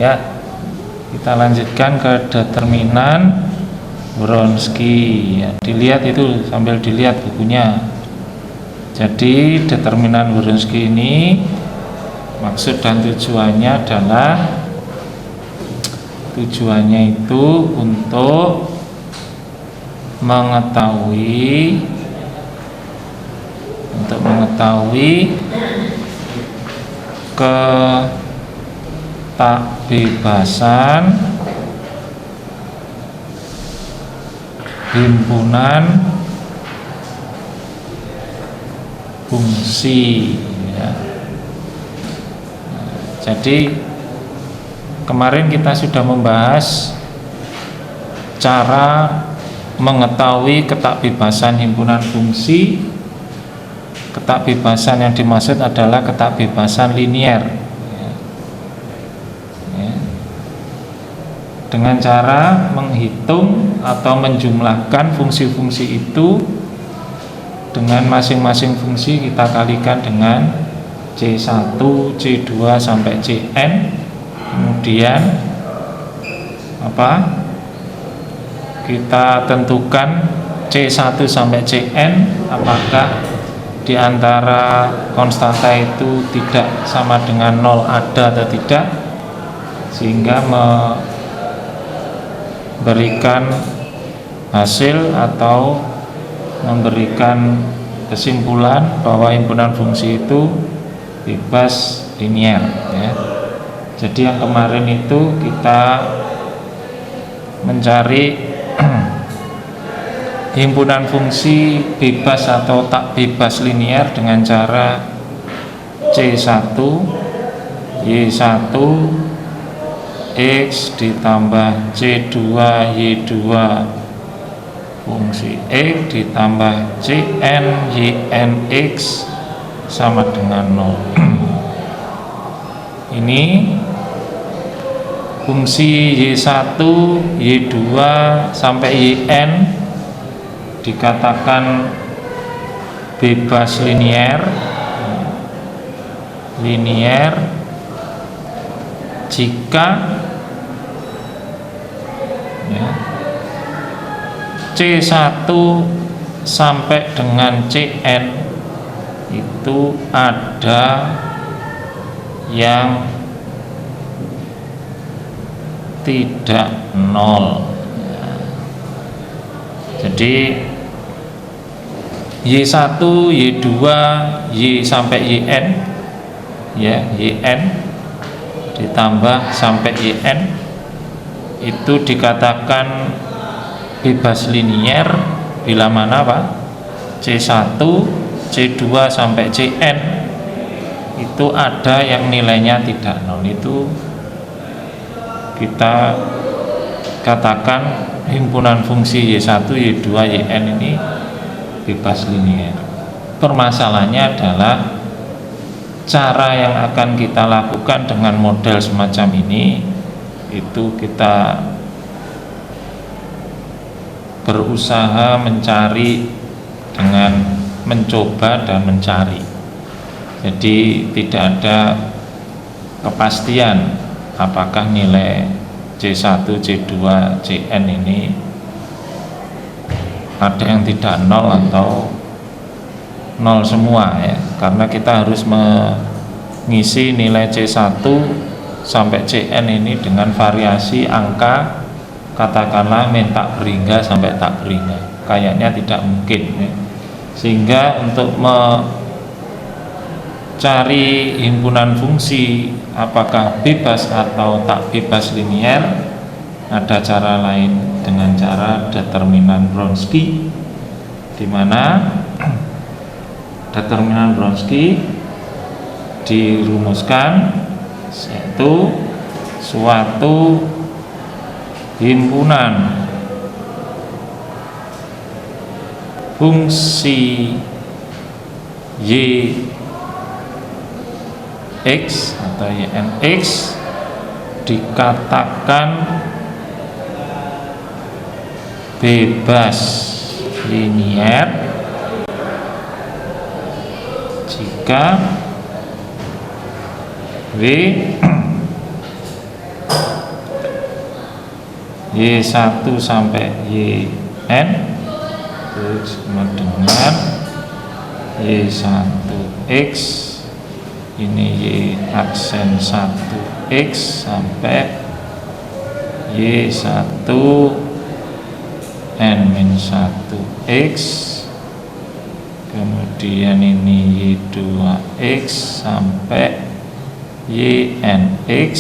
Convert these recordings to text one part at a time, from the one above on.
Ya, kita lanjutkan ke determinan Wronski. Ya, dilihat itu sambil dilihat bukunya. Jadi determinan Wronski ini maksud dan tujuannya adalah itu untuk mengetahui ketakbebasan himpunan fungsi, ya. Jadi kemarin kita sudah membahas cara mengetahui ketakbebasan himpunan fungsi. Ketakbebasan yang dimaksud adalah ketakbebasan linier, ya. Dengan cara menghitung atau menjumlahkan fungsi-fungsi itu dengan masing-masing fungsi kita kalikan dengan C1, C2 sampai Cn. Kemudian kita tentukan C1 sampai Cn apakah di antara konstanta itu tidak sama dengan 0 ada atau tidak, sehingga memberikan hasil atau memberikan kesimpulan bahwa himpunan fungsi itu bebas linier, ya. Jadi yang kemarin itu kita mencari himpunan fungsi bebas atau tak bebas linier dengan cara C1 Y1 X ditambah C2 Y2 fungsi X ditambah Cn Yn X sama dengan 0. Ini fungsi Y1 Y2 sampai Yn dikatakan bebas linier jika, ya, C1 sampai dengan Cn itu ada yang tidak 0. Jadi Y1, Y2, Y sampai Yn, ya, Yn ditambah sampai Yn itu dikatakan bebas linier bila mana C1, C2 sampai Cn itu ada yang nilainya tidak 0. Itu kita katakan himpunan fungsi Y1, Y2, Yn ini bebas linier. Permasalahannya adalah cara yang akan kita lakukan dengan model semacam ini, itu kita berusaha mencari dengan mencoba dan mencari. Jadi tidak ada kepastian apakah nilai C1, C2, Cn ini ada yang tidak 0 atau 0 semua, ya. Karena kita harus mengisi nilai C1 sampai Cn ini dengan variasi angka, katakanlah min tak berhingga sampai tak berhingga. Kayaknya tidak mungkin, ya. Sehingga untuk mencari himpunan fungsi apakah bebas atau tak bebas linier, ada cara lain dengan cara determinan Wronski, di mana determinan Wronski dirumuskan yaitu suatu himpunan fungsi Y X atau Ynx dikatakan bebas linier jika W Y1 sampai YN itu sama dengan Y1X, ini Y aksen 1X sampai Y1 N-1X, kemudian ini Y2X sampai YNX,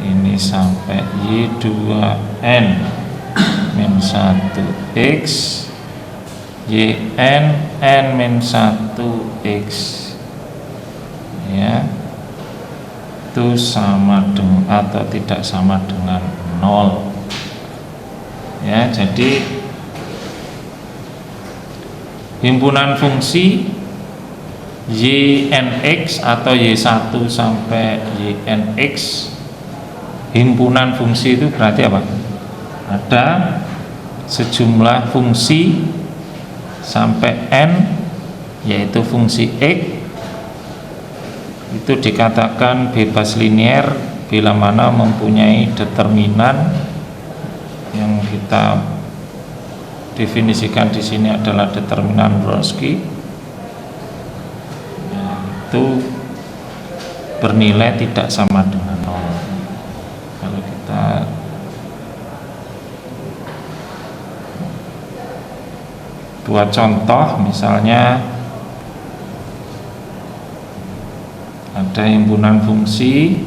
ini sampai Y2N -1X, YN N-1X, ya, itu sama dengan atau tidak sama dengan 0, ya. Jadi himpunan fungsi YNX atau Y1 sampai YNX, himpunan fungsi itu berarti apa? Ada sejumlah fungsi sampai N, yaitu fungsi X, itu dikatakan bebas linier bila mana mempunyai determinan yang kita definisikan di sini adalah determinan Wronski, itu bernilai tidak sama dengan 0. Kalau kita buat contoh, misalnya ada himpunan fungsi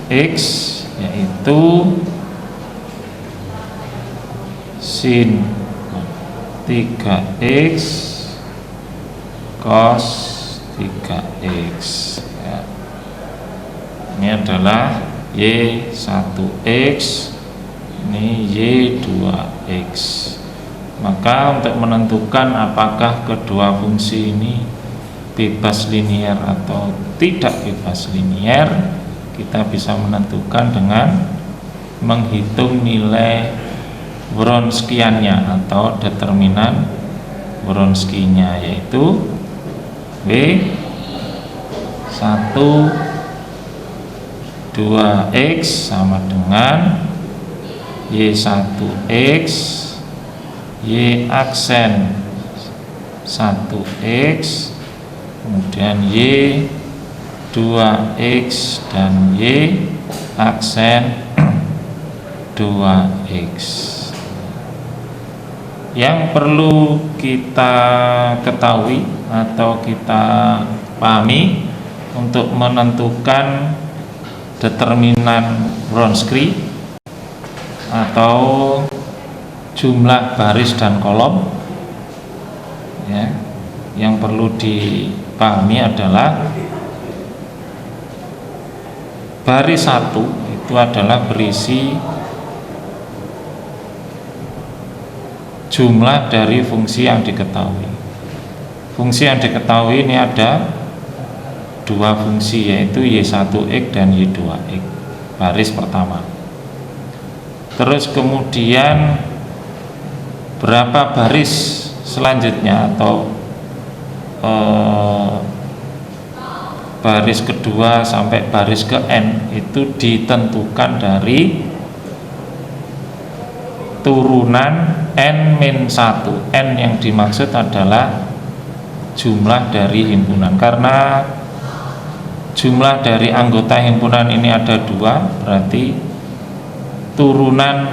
X, yaitu sin 3X cos 3X, ya. Ini adalah Y1X, ini Y2X. Maka untuk menentukan apakah kedua fungsi ini bebas linier atau tidak bebas linier, kita bisa menentukan dengan menghitung nilai Wronskiannya atau determinan Wronskinya, yaitu W1 2X sama dengan Y1X Y aksen 1X, kemudian Y2X dan Y aksen 2X. Yang perlu kita ketahui atau kita pahami untuk menentukan determinan Wronski atau jumlah baris dan kolom, ya, yang perlu dipahami adalah baris 1 itu adalah berisi jumlah dari fungsi yang diketahui. Fungsi yang diketahui ini ada dua fungsi, yaitu Y1X dan Y2X, baris pertama. Terus kemudian berapa baris selanjutnya atau baris kedua sampai baris ke N itu ditentukan dari turunan N-1. N yang dimaksud adalah jumlah dari himpunan, karena jumlah dari anggota himpunan ini ada 2, berarti turunan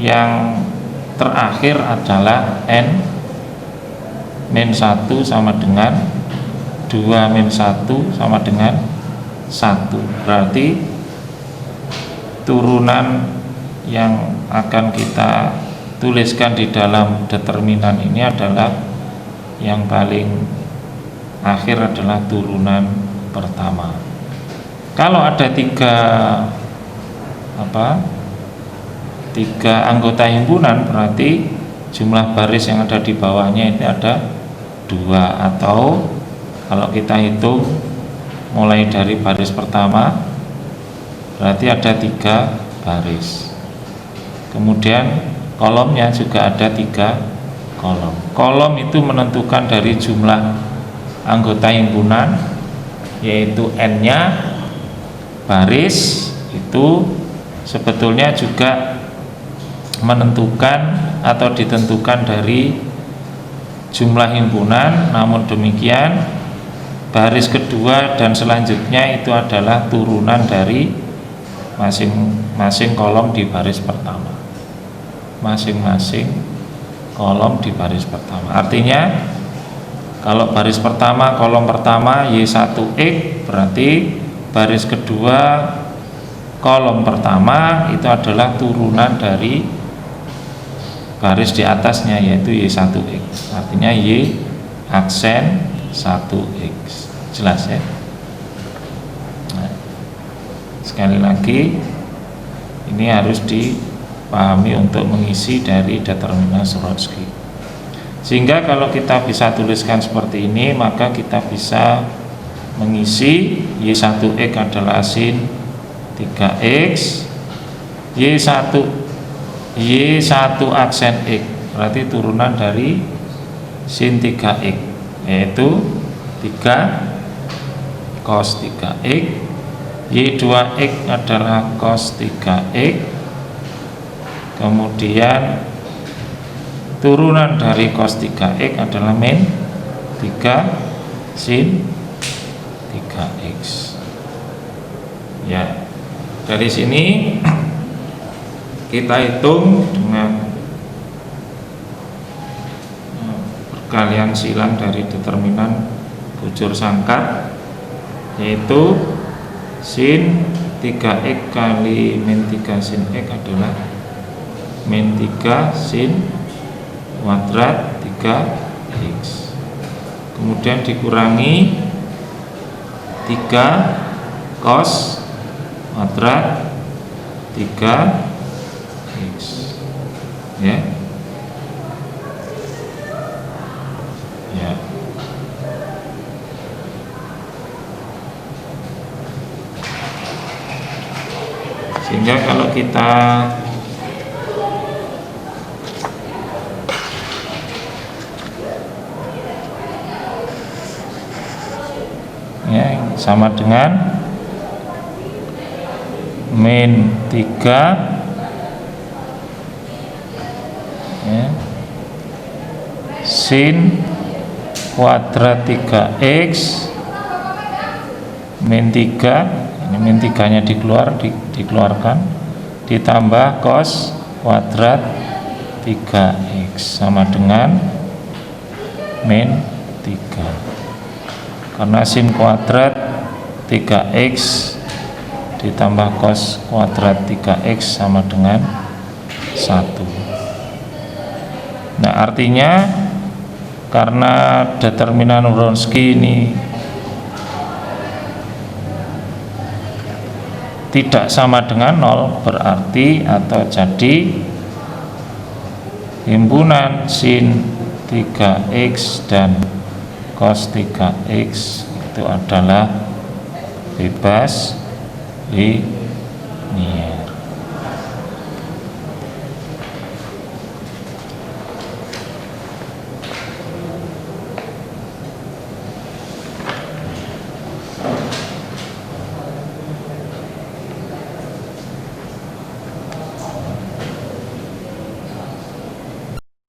yang terakhir adalah N-1 sama dengan 2-1 sama dengan 1. Berarti turunan yang akan kita tuliskan di dalam determinan ini adalah yang paling akhir adalah turunan pertama. Kalau ada tiga anggota himpunan, berarti jumlah baris yang ada di bawahnya itu ada 2, atau kalau kita hitung mulai dari baris pertama berarti ada 3 baris. Kemudian kolomnya juga ada 3 kolom. Kolom itu menentukan dari jumlah anggota himpunan, yaitu N-nya. Baris itu sebetulnya juga menentukan atau ditentukan dari jumlah himpunan, namun demikian baris kedua dan selanjutnya itu adalah turunan dari masing-masing kolom di baris pertama. Masing-masing kolom di baris pertama. Artinya kalau baris pertama, kolom pertama Y1X, berarti baris kedua kolom pertama itu adalah turunan dari baris di atasnya, yaitu Y1X. Artinya Y aksen 1X. Jelas ya? Nah, sekali lagi ini harus dipahami untuk mengisi dari determinan Zariski. Sehingga kalau kita bisa tuliskan seperti ini, maka kita bisa mengisi Y1X adalah sin 3X, Y1 aksen X berarti turunan dari sin 3X, yaitu 3 cos 3X. Y2X adalah cos 3X. Kemudian turunan dari cos 3X adalah min 3 sin 3X. Ya, dari sini kita hitung dengan perkalian silang dari determinan bujur sangkat, yaitu sin 3X kali min 3 sin X adalah min 3 sin kuadrat 3X. Kemudian dikurangi 3 cos kuadrat 3X, ya. Ya. Sehingga kalau kita ya sama dengan min 3 ya, sin kuadrat 3X min 3, ini min 3 nya dikeluarkan, ditambah cos kuadrat 3X sama dengan min 3, karena sin kuadrat 3X ditambah cos kuadrat 3X sama dengan 1. Nah, artinya karena determinan Wronski ini tidak sama dengan 0, berarti atau jadi himpunan sin 3X dan cos 3X itu adalah bebas linear.